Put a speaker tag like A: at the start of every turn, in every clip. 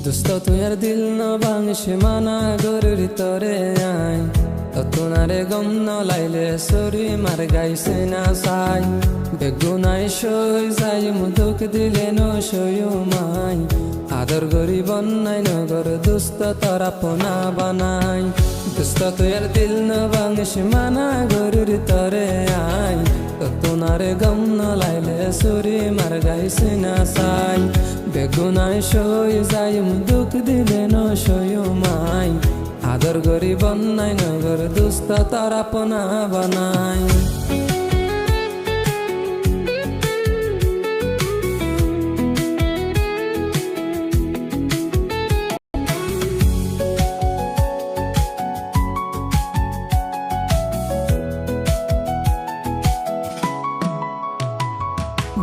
A: দুস্ত তুই আর দিল না ভাঙিস মানা গরুর তরে আই তোনারে গম ন লাইলে সরি মার গাইছে না সাই বেগুনাই সই যাই মুদুক দিলে ন সয়ু মাই আদর গরি বন্যাই নগর দুস্ত তরা পোনা বানাই দুস্ত তুই আর দিল না ভাঙিস মানা গরুর তরে আই তোনারে গম ন লাইলে সরি মার গাইছে না সাই বেগুনাই সই যাই মুদুক দিলে ন সয়ু মাই আদর গরি বন্যাই নগর দুস্ত তারা পোনা বানাই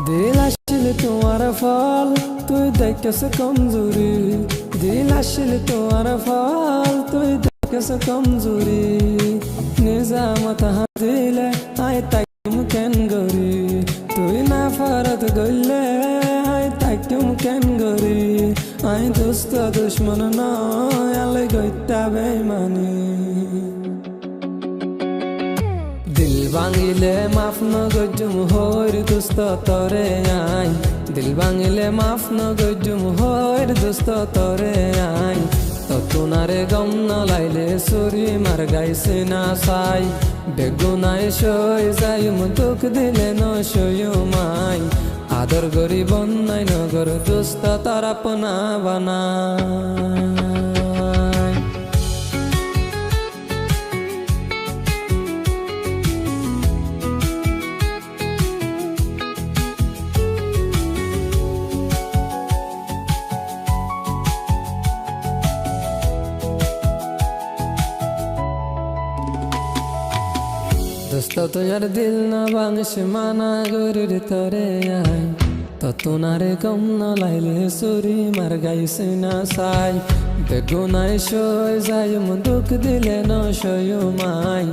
A: দিল আসলে তোমার ফল তুই দেখেছ কমজোরি দিল আসলে তোমার ফল তুই দেখেছ কমজোরি নিজামত হাতিলে আই তাইম কেন গরি তুই না ফারত গইলে আই তাইম কেন গরি আই দোস্ত দুশ্মন নয় আলে গইতা বেমানি দিল ভাঙিলে মাফ ন গজুম হইর দুস্ত তরে আই দিল ভাঙিলে মাফ ন গজুম হইর দুস্ত তরে আই তোনারে গম ন লাইলে সুরি মার গাইছে না সাই বেগুনাই সই যাই মুদুক দিলে ন সয়ু মাই আদর গরি বন্যাই নগর দুস্ত তারা পোনা বানাই দোস্ত তোর দিল না ভাঙিস মানা গরুর তরে আই তোনারে গম ন লাইলে সুরি মার গাইছে না সাই বেগুনাই সই যাই মুদুক দিলে ন সয়ু মাই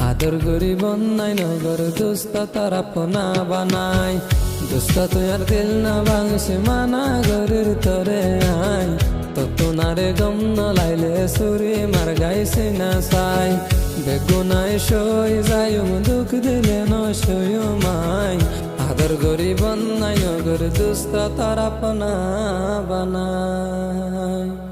A: আদর গরি বন্যাই নগর দুস্ত তারা পোনা বানাই দোস্ত তোর দিল না ভাঙিস মানা গরুর তরে আই তোনারে গম ন লাইলে সুরি মার গাইছে না সাই বেগুনাই সই যাই মুদুক দিলে ন সয়ু মাই আদর গরি বন্যাই নগর দুস্ত তারা পোনা বানাই।